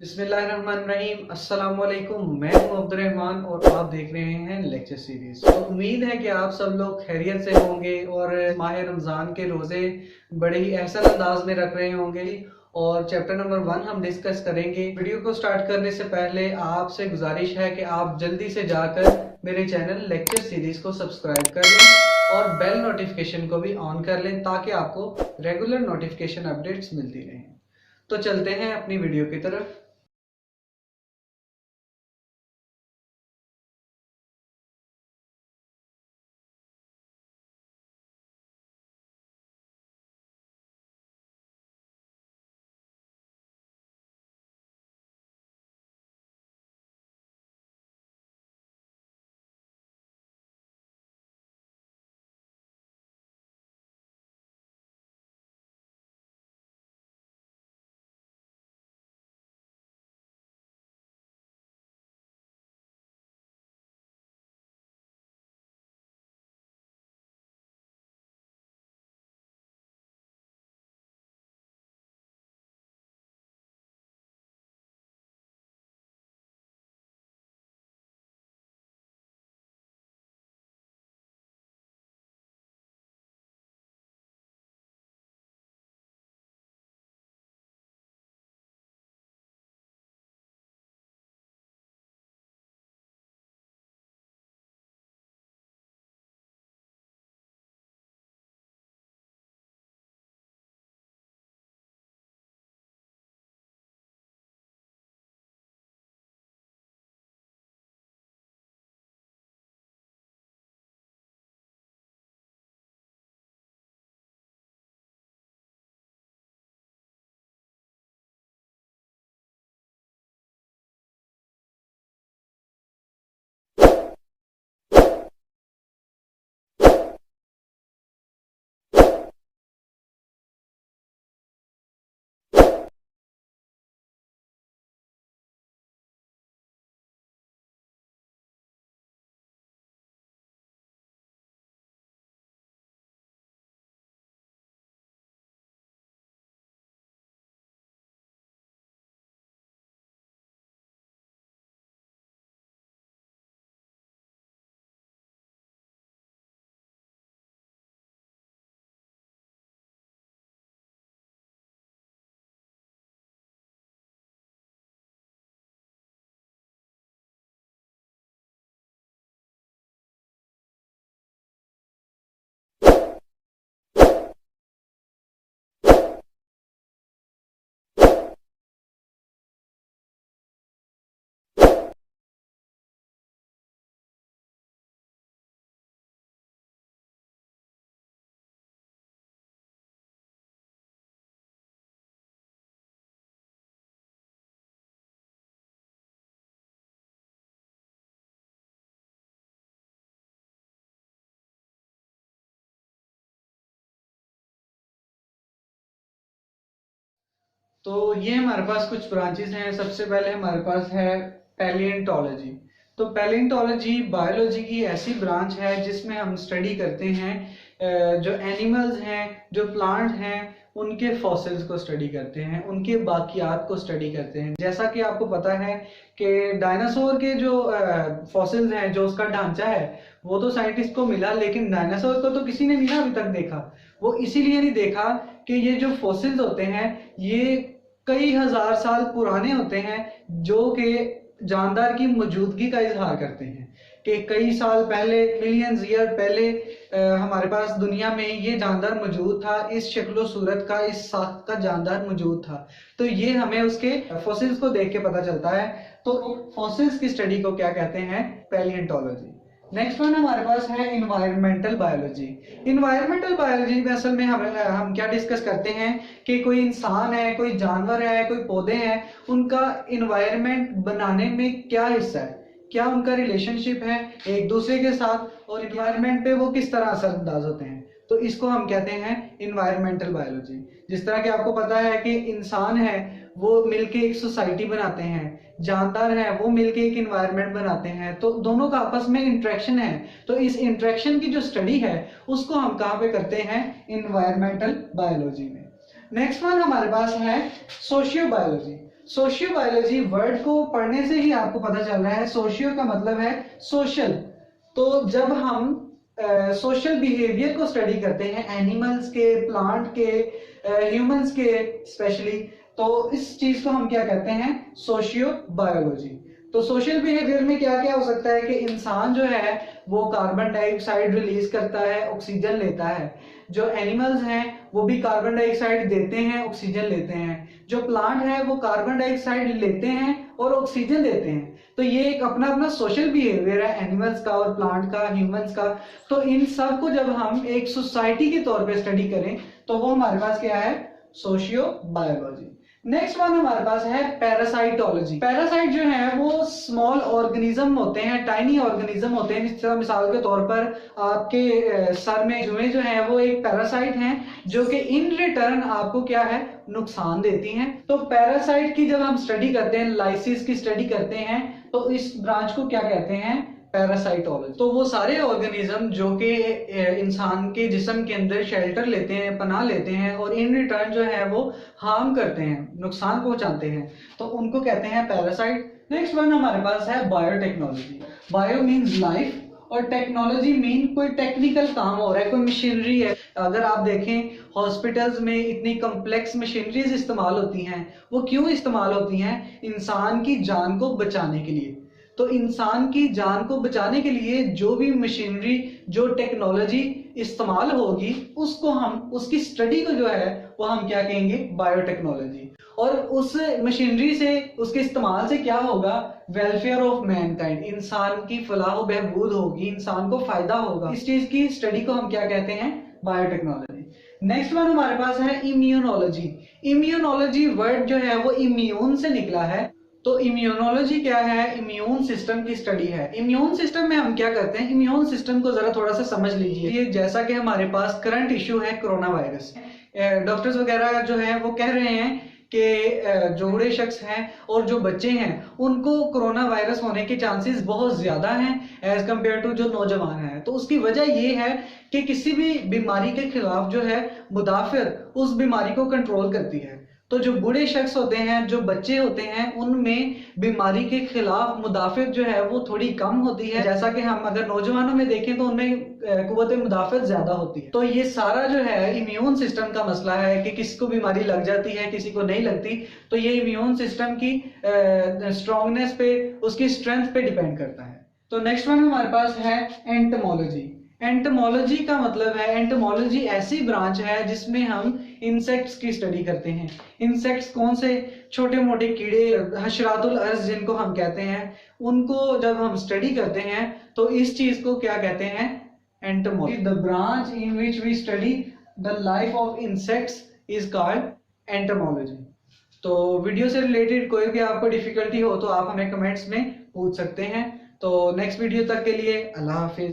बिस्मिल्लाहिर्रहमानिर्रहीम। अस्सलाम वालेकुम। मैं हूं अब्दुर्रहमान और आप देख रहे हैं लेक्चर सीरीज। तो उम्मीद है कि आप सब लोग खैरियत से होंगे और माह रमज़ान के रोज़े बड़े ही एहसन अंदाज में रख रहे होंगे। और चैप्टर नंबर 1 हम डिस्कस करेंगे। वीडियो को स्टार्ट करने से पहले आपसे गुजारिश है कि आप जल्दी से जाकर मेरे चैनल लेक्चर सीरीज को सब्सक्राइब कर लें और बेल नोटिफिकेशन को भी ऑन कर लें ताकि आपको रेगुलर नोटिफिकेशन अपडेट्स मिलती रहें। तो चलते हैं अपनी वीडियो की तरफ। तो ये हमारे पास कुछ ब्रांचेस हैं। सबसे पहले हमारे पास है पैलिएंटोलॉजी। तो पैलिएंटोलॉजी बायोलॉजी की ऐसी ब्रांच है जिसमें हम स्टडी करते हैं जो एनिमल्स हैं, जो प्लांट हैं, उनके फॉसिल्स को स्टडी करते हैं, उनके बाकियात को स्टडी करते हैं। जैसा कि आपको पता है कि डायनासोर के जो फॉसिल्स हैं, जो उसका ढांचा है, वो तो साइंटिस्ट को मिला, लेकिन डायनासोर को तो किसी ने नहीं ना अभी तक देखा। वो इसीलिए नहीं देखा कि ये जो फॉसिल्स होते हैं ये कई हजार साल पुराने होते हैं, जो कि जानदार की मौजूदगी का इजहार करते हैं कि कई साल पहले, मिलियंस ईयर पहले हमारे पास दुनिया में ये जानदार मौजूद था, इस शक्लो सूरत का, इस साख्त का जानदार मौजूद था। तो ये हमें उसके फॉसिल्स को देख के पता चलता है। तो फॉसिल्स की स्टडी को क्या कहते हैं? पैलिएंटोलॉजी। नेक्स्ट वन हमारे पास है इन्वायरमेंटल बायोलॉजी। इन्वायरमेंटल बायोलॉजी में असल में हम क्या डिस्कस करते हैं कि कोई इंसान है, कोई जानवर है, कोई पौधे हैं, उनका इन्वायरमेंट बनाने में क्या हिस्सा है, क्या उनका रिलेशनशिप है एक दूसरे के साथ, और इन्वायरमेंट पे वो किस तरह असरअंदाज होते हैं। तो इसको हम कहते हैं इन्वायरमेंटल बायोलॉजी। जिस तरह कि आपको पता है कि इंसान है वो मिलके एक सोसाइटी बनाते हैं, जानदार है वो मिलके एक इन्वायरमेंट बनाते हैं, तो दोनों का आपस में इंटरेक्शन है। तो इस इंटरेक्शन की जो स्टडी है उसको हम कहाँ पे करते हैं? इन्वायरमेंटल बायोलॉजी में। नेक्स्ट वन हमारे पास है socio biology. Socio biology word को पढ़ने से ही आपको पता चल रहा है, सोशियो का मतलब है सोशल। तो जब हम सोशल बिहेवियर को स्टडी करते हैं एनिमल्स के, प्लांट के, ह्यूमंस के स्पेशली, तो इस चीज को हम क्या कहते हैं, सोशियो बायोलॉजी। तो सोशल बिहेवियर में क्या क्या हो सकता है कि इंसान जो है वो कार्बन डाइऑक्साइड रिलीज करता है, ऑक्सीजन लेता है। जो एनिमल्स हैं वो भी कार्बन डाइऑक्साइड देते हैं, ऑक्सीजन लेते हैं। जो प्लांट है वो कार्बन डाइऑक्साइड लेते हैं और ऑक्सीजन देते हैं। तो ये एक अपना अपना सोशल बिहेवियर है एनिमल्स का और प्लांट का, ह्यूमंस का। तो इन सब को जब हम एक सोसाइटी के तौर पे स्टडी करें तो वो हमारे पास क्या है, सोशियो बायोलॉजी। नेक्स्ट वन हमारे पास है पैरासाइटोलॉजी। पैरासाइट जो है वो स्मॉल ऑर्गेनिज्म होते हैं, टाइनी ऑर्गेनिज्म होते हैं। जिस तरह मिसाल के तौर पर आपके सर में जुएं जो है वो एक पैरासाइट हैं, जो कि इन रिटर्न आपको क्या है, नुकसान देती हैं। तो पैरासाइट की जब हम स्टडी करते हैं, लाइसिस की स्टडी करते हैं, तो इस ब्रांच को क्या कहते हैं, पैरासाइटोलॉजी। तो वो सारे ऑर्गेनिज्म जो कि इंसान के जिस्म के अंदर शेल्टर लेते हैं, पनाह लेते हैं और इन रिटर्न जो है वो हार्म करते हैं, नुकसान पहुंचाते हैं, तो उनको कहते हैं पैरासाइट। नेक्स्ट वन हमारे पास है बायोटेक्नोलॉजी। बायो मीन्स लाइफ और टेक्नोलॉजी मीन कोई टेक्निकल काम हो रहा है, कोई मशीनरी है। अगर आप देखें हॉस्पिटल्स में इतनी कॉम्प्लेक्स मशीनरीज इस्तेमाल होती हैं, वो क्यों इस्तेमाल होती हैं, इंसान की जान को बचाने के लिए। तो इंसान की जान को बचाने के लिए जो भी मशीनरी, जो टेक्नोलॉजी इस्तेमाल होगी, उसको हम, उसकी स्टडी को जो है वो हम क्या कहेंगे, बायोटेक्नोलॉजी। और उस मशीनरी से, उसके इस्तेमाल से क्या होगा, वेलफेयर ऑफ मैनकाइंड, इंसान की फलाह व बहबूद होगी, इंसान को फायदा होगा। इस चीज की स्टडी को हम क्या कहते हैं, बायोटेक्नोलॉजी। नेक्स्ट वन हमारे पास है इम्यूनोलॉजी। इम्यूनोलॉजी वर्ड जो है वो इम्यून से निकला है। तो इम्यूनोलॉजी क्या है, इम्यून सिस्टम की स्टडी है। इम्यून सिस्टम में हम क्या करते हैं, इम्यून सिस्टम को जरा थोड़ा सा समझ लीजिए। ये जैसा कि हमारे पास करंट इशू है कोरोना वायरस, डॉक्टर्स वगैरह जो है वो कह रहे हैं कि जो बूढ़े शख्स हैं और जो बच्चे हैं उनको कोरोना वायरस होने के चांसेस बहुत ज्यादा हैं एज कम्पेयर टू जो नौजवान हैं। तो उसकी वजह ये है कि किसी भी बीमारी के खिलाफ जो है मुदाफिर उस बीमारी को कंट्रोल करती है। तो जो बूढ़े शख्स होते हैं, जो बच्चे होते हैं, उनमें बीमारी के खिलाफ मुदाफित जो है वो थोड़ी कम होती है। जैसा कि हम अगर नौजवानों में देखें तो उनमें कुव्वत मुदाफित ज्यादा होती है। तो ये सारा जो है इम्यून सिस्टम का मसला है कि किसी को बीमारी लग जाती है, किसी को नहीं लगती। तो ये इम्यून सिस्टम की स्ट्रॉन्गनेस पे, उसकी स्ट्रेंथ पे डिपेंड करता है। तो नेक्स्ट वन हमारे पास है एंटोमोलॉजी। एंटोमोलॉजी का मतलब है, एंटोमोलॉजी ऐसी ब्रांच है जिसमें हम इंसेक्ट्स की स्टडी करते हैं। इंसेक्ट्स कौन से, छोटे मोटे कीड़े, हशरातुल अर्ज जिनको हम कहते हैं, उनको जब हम स्टडी करते हैं तो इस चीज को क्या कहते हैं, entomology. The branch in which we study the life of insects is called entomology. तो वीडियो से रिलेटेड कोई भी आपको डिफिकल्टी हो तो आप हमें कमेंट्स में पूछ सकते हैं। तो नेक्स्ट वीडियो तक के लिए अल्लाह हाफिज।